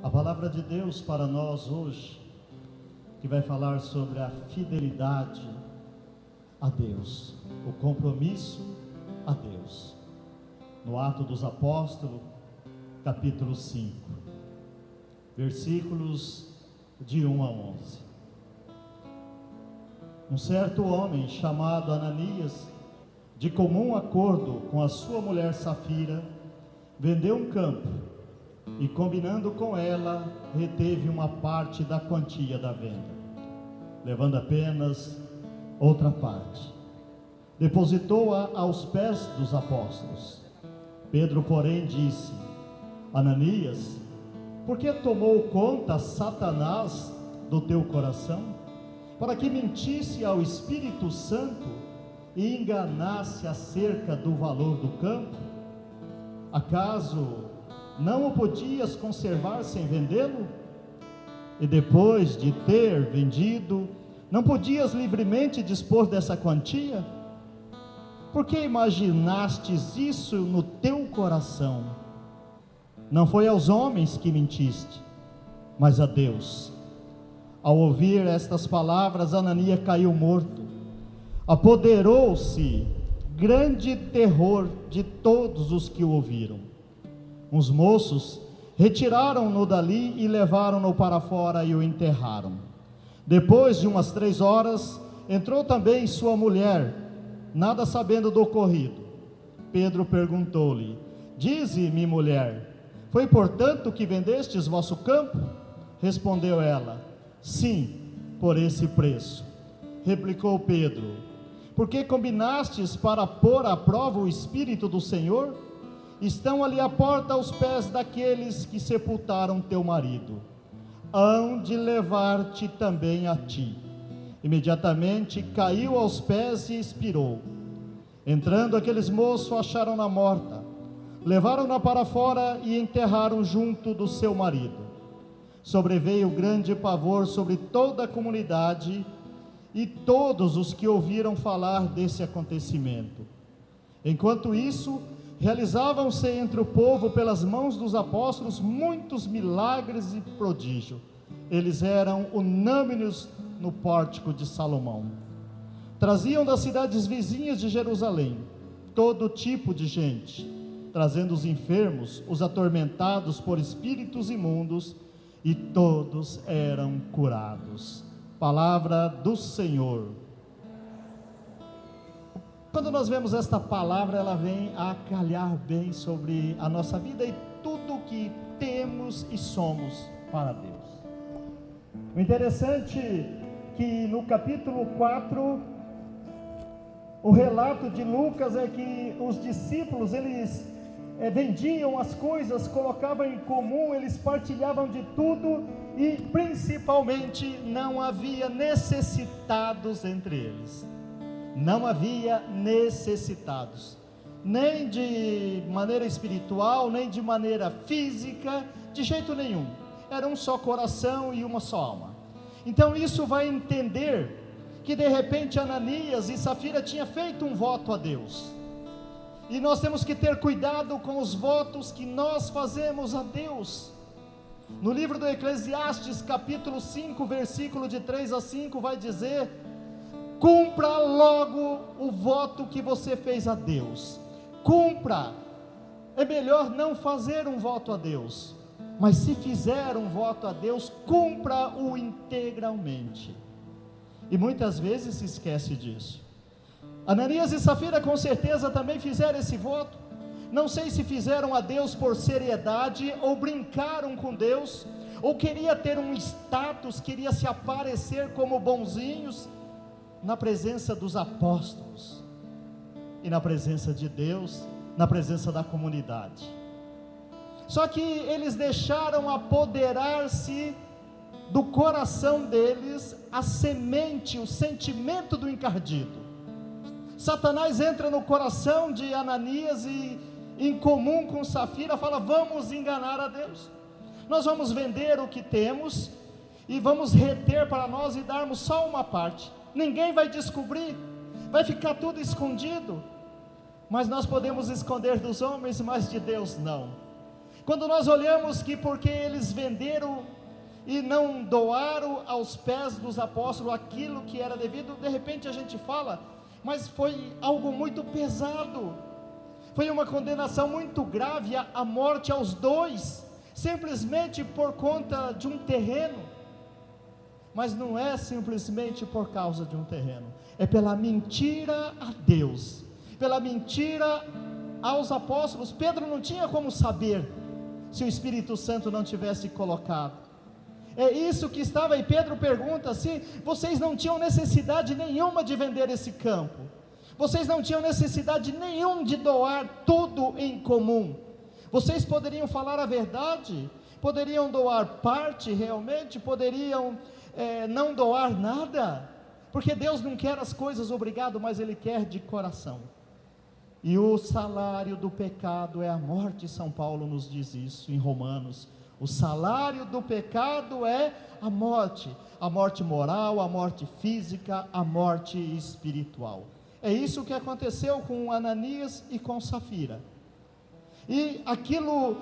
A palavra de Deus para nós hoje, que vai falar sobre a fidelidade a Deus, o compromisso a Deus. No Atos dos Apóstolos, capítulo 5, versículos de 1 a 11. Um certo homem chamado Ananias, de comum acordo com a sua mulher Safira, vendeu um campo e, combinando com ela, reteve uma parte da quantia da venda, levando apenas outra parte. Depositou-a aos pés dos apóstolos. Pedro, porém, disse: Ananias, por que tomou conta Satanás do teu coração, para que mentisse ao Espírito Santo e enganasse acerca do valor do campo? Acaso não o podias conservar sem vendê-lo? E depois de ter vendido, não podias livremente dispor dessa quantia? Por que imaginastes isso no teu coração? Não foi aos homens que mentiste, mas a Deus. Ao ouvir estas palavras, Ananias caiu morto. Apoderou-se grande terror de todos os que o ouviram. Os moços retiraram-no dali e levaram-no para fora e o enterraram. Depois de umas 3 horas, entrou também sua mulher, nada sabendo do ocorrido. Pedro perguntou-lhe: Dize-me, mulher, foi portanto que vendestes vosso campo? Respondeu ela: Sim, por esse preço. Replicou Pedro: Por que combinastes para pôr à prova o Espírito do Senhor? Estão ali à porta aos pés daqueles que sepultaram teu marido. Hão de levar-te também a ti. Imediatamente caiu aos pés e expirou. Entrando aqueles moços, acharam-na morta. Levaram-na para fora e enterraram junto do seu marido. Sobreveio grande pavor sobre toda a comunidade e todos os que ouviram falar desse acontecimento. Enquanto isso, realizavam-se entre o povo, pelas mãos dos apóstolos, muitos milagres e prodígios. Eles eram unânimes no pórtico de Salomão. Traziam das cidades vizinhas de Jerusalém todo tipo de gente, trazendo os enfermos, os atormentados por espíritos imundos, e todos eram curados. Palavra do Senhor. Quando nós vemos esta palavra, ela vem a calhar bem sobre a nossa vida e tudo que temos e somos para Deus. O interessante é que no capítulo 4, o relato de Lucas é que os discípulos, eles vendiam as coisas, colocavam em comum, eles partilhavam de tudo e principalmente não havia necessitados entre eles. Não havia necessitados, nem de maneira espiritual, nem de maneira física, de jeito nenhum. Era um só coração e uma só alma. Então isso vai entender que de repente Ananias e Safira tinham feito um voto a Deus. E nós temos que ter cuidado com os votos que nós fazemos a Deus. No livro do Eclesiastes, capítulo 5, versículo de 3 a 5, vai dizer: cumpra logo o voto que você fez a Deus. Cumpra. É melhor não fazer um voto a Deus, mas se fizer um voto a Deus, cumpra-o integralmente. E muitas vezes se esquece disso. Ananias e Safira com certeza também fizeram esse voto. Não sei se fizeram a Deus por seriedade, ou brincaram com Deus, ou queria ter um status, queria se aparecer como bonzinhos na presença dos apóstolos e na presença de Deus, na presença da comunidade. Só que eles deixaram apoderar-se do coração deles a semente, o sentimento do encardido. Satanás entra no coração de Ananias e, em comum com Safira, fala: vamos enganar a Deus, nós vamos vender o que temos e vamos reter para nós e darmos só uma parte. Ninguém vai descobrir, vai ficar tudo escondido. Mas nós podemos esconder dos homens, mas de Deus não. Quando nós olhamos que porque eles venderam e não doaram aos pés dos apóstolos aquilo que era devido, de repente a gente fala, mas foi algo muito pesado, foi uma condenação muito grave, a morte aos dois, simplesmente por conta de um terreno. Mas não é simplesmente por causa de um terreno, é pela mentira a Deus, pela mentira aos apóstolos. Pedro não tinha como saber se o Espírito Santo não tivesse colocado. É isso que estava, e Pedro pergunta assim: vocês não tinham necessidade nenhuma de vender esse campo, vocês não tinham necessidade nenhuma de doar tudo em comum, vocês poderiam falar a verdade, poderiam doar parte realmente, poderiam não doar nada, porque Deus não quer as coisas obrigado, mas Ele quer de coração. E o salário do pecado é a morte. São Paulo nos diz isso em Romanos: o salário do pecado é a morte moral, a morte física, a morte espiritual. É isso que aconteceu com Ananias e com Safira, e aquilo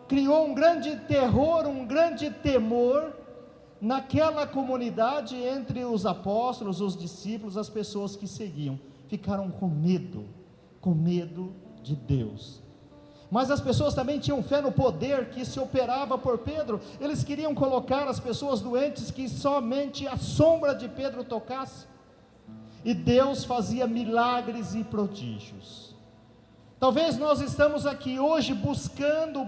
criou um grande terror, um grande temor naquela comunidade, entre os apóstolos, os discípulos, as pessoas que seguiam, ficaram com medo de Deus. Mas as pessoas também tinham fé no poder que se operava por Pedro. Eles queriam colocar as pessoas doentes que somente a sombra de Pedro tocasse, e Deus fazia milagres e prodígios. Talvez nós estamos aqui hoje buscando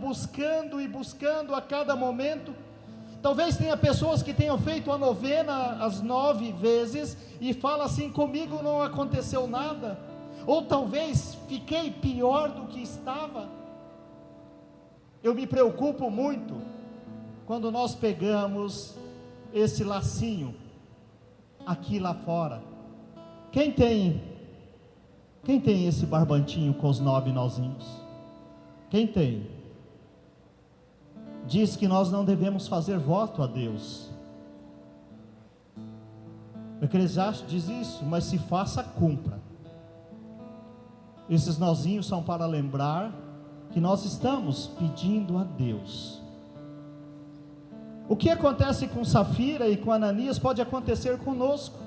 a cada momento. Talvez tenha pessoas que tenham feito a novena as 9 vezes e fala assim: comigo não aconteceu nada, ou talvez fiquei pior do que estava. Eu me preocupo muito quando nós pegamos esse lacinho aqui lá fora. Quem tem esse barbantinho com os 9 nozinhos? Quem tem? Diz que nós não devemos fazer voto a Deus. O Eclesiastes diz isso: mas se faça, cumpra. Esses nozinhos são para lembrar que nós estamos pedindo a Deus. O que acontece com Safira e com Ananias pode acontecer conosco.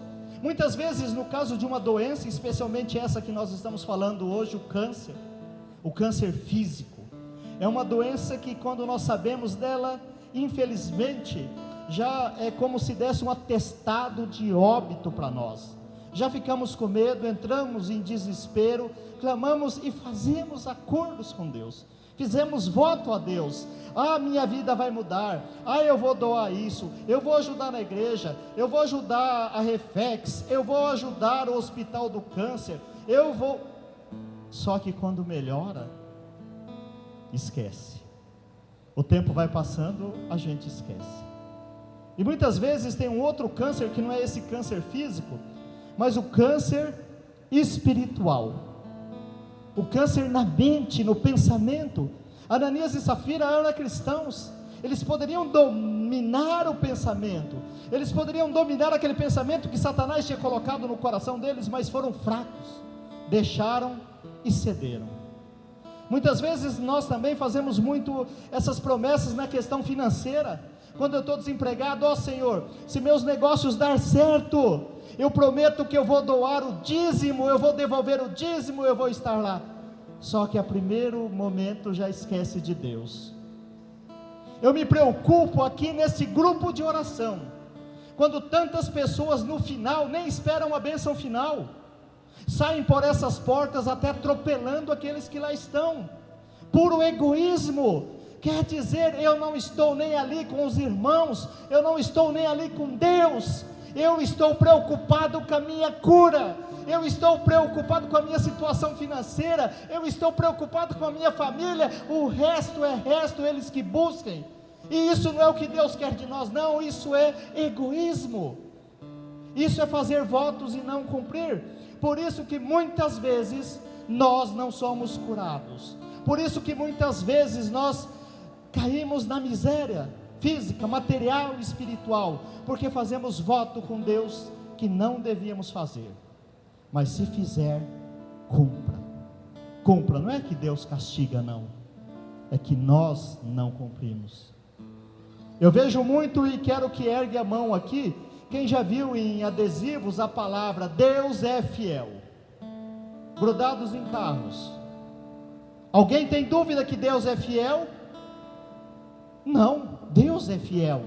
Muitas vezes, no caso de uma doença, especialmente essa que nós estamos falando hoje, o câncer físico, é uma doença que, quando nós sabemos dela, infelizmente, já é como se desse um atestado de óbito para nós. Já ficamos com medo, entramos em desespero, clamamos e fazemos acordos com Deus, fizemos voto a Deus: minha vida vai mudar, eu vou doar isso, eu vou ajudar na igreja, eu vou ajudar a Refex, eu vou ajudar o Hospital do Câncer, só que quando melhora, esquece. O tempo vai passando, a gente esquece. E muitas vezes tem um outro câncer, que não é esse câncer físico, mas o câncer espiritual, o câncer na mente, no pensamento. Ananias e Safira eram cristãos, eles poderiam dominar o pensamento, eles poderiam dominar aquele pensamento que Satanás tinha colocado no coração deles, mas foram fracos, deixaram e cederam. Muitas vezes nós também fazemos muito essas promessas na questão financeira. Quando eu estou desempregado: Senhor, se meus negócios dar certo, eu prometo que eu vou doar o dízimo, eu vou devolver o dízimo, eu vou estar lá. Só que a primeiro momento já esquece de Deus. Eu me preocupo aqui nesse grupo de oração, quando tantas pessoas no final nem esperam a bênção final, saem por essas portas até atropelando aqueles que lá estão. Puro egoísmo. Quer dizer, eu não estou nem ali com os irmãos, eu não estou nem ali com Deus, eu estou preocupado com a minha cura, eu estou preocupado com a minha situação financeira, eu estou preocupado com a minha família. O resto é resto, eles que busquem. E isso não é o que Deus quer de nós, não. Isso é egoísmo, isso é fazer votos e não cumprir. Por isso que muitas vezes nós não somos curados, por isso que muitas vezes nós caímos na miséria física, material e espiritual, porque fazemos voto com Deus que não devíamos fazer. Mas se fizer, cumpra. Não é que Deus castiga, não, é que nós não cumprimos. Eu vejo muito e quero que ergue a mão aqui, quem já viu em adesivos a palavra Deus é fiel, grudados em carros. Alguém tem dúvida que Deus é fiel? Não, Deus é fiel.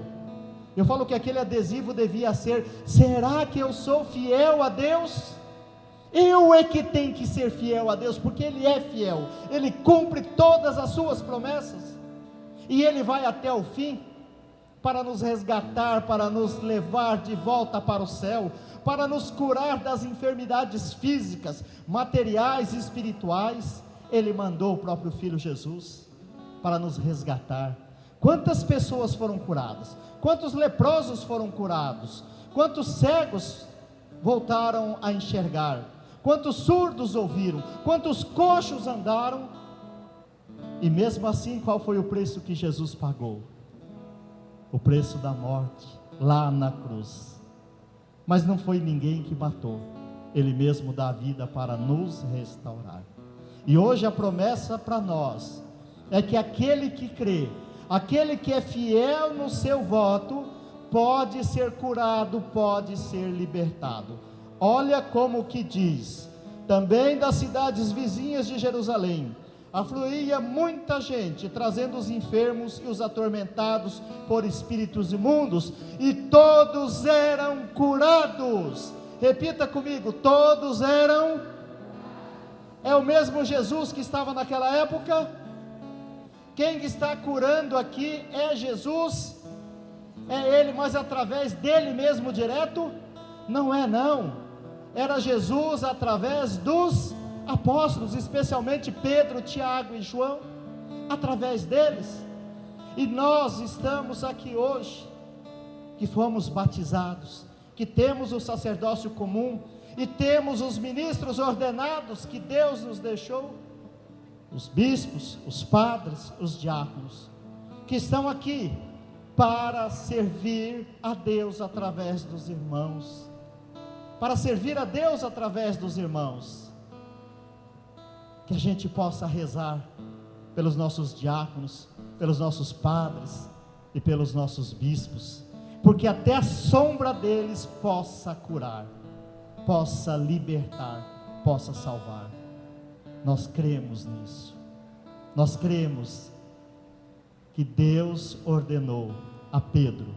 Eu falo que aquele adesivo devia ser: será que eu sou fiel a Deus? Eu é que tenho que ser fiel a Deus, porque Ele é fiel, Ele cumpre todas as suas promessas, e Ele vai até o fim, para nos resgatar, para nos levar de volta para o céu, para nos curar das enfermidades físicas, materiais e espirituais. Ele mandou o próprio Filho Jesus, para nos resgatar. Quantas pessoas foram curadas? Quantos leprosos foram curados? Quantos cegos voltaram a enxergar? Quantos surdos ouviram? Quantos coxos andaram? E mesmo assim, qual foi o preço que Jesus pagou? O preço da morte, lá na cruz. Mas não foi ninguém que matou, Ele mesmo dá a vida para nos restaurar. E hoje a promessa para nós é que aquele que crê, aquele que é fiel no seu voto, pode ser curado, pode ser libertado. Olha como que diz: também das cidades vizinhas de Jerusalém afluía muita gente, trazendo os enfermos e os atormentados por espíritos imundos, e todos eram curados. Repita comigo: todos eram. É o mesmo Jesus que estava naquela época? Quem está curando aqui é Jesus, é Ele, mas através dele mesmo direto? Não é não, era Jesus através dos apóstolos, especialmente Pedro, Tiago e João, através deles. E nós estamos aqui hoje, que fomos batizados, que temos o sacerdócio comum, e temos os ministros ordenados que Deus nos deixou, os bispos, os padres, os diáconos, que estão aqui para servir a Deus através dos irmãos, para servir a Deus através dos irmãos. Que a gente possa rezar pelos nossos diáconos, pelos nossos padres e pelos nossos bispos, porque até a sombra deles possa curar, possa libertar, possa salvar. Nós cremos nisso. Nós cremos que Deus ordenou a Pedro,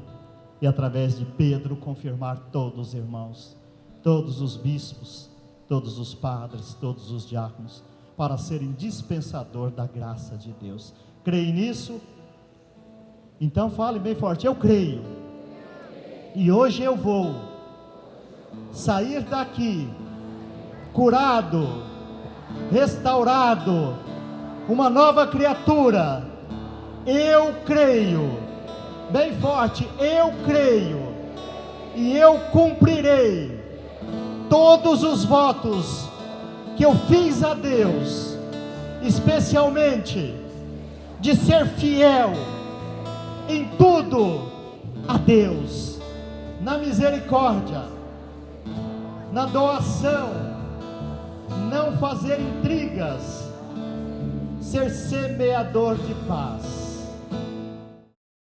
e através de Pedro confirmar todos os irmãos, todos os bispos, todos os padres, todos os diáconos, para serem dispensador da graça de Deus. Creio nisso? Então fale bem forte: eu creio. E hoje eu vou sair daqui curado, restaurado, uma nova criatura. Eu creio. Bem forte: eu creio. E eu cumprirei todos os votos que eu fiz a Deus, especialmente de ser fiel em tudo a Deus, na misericórdia, na doação, não fazer intrigas, ser semeador de paz.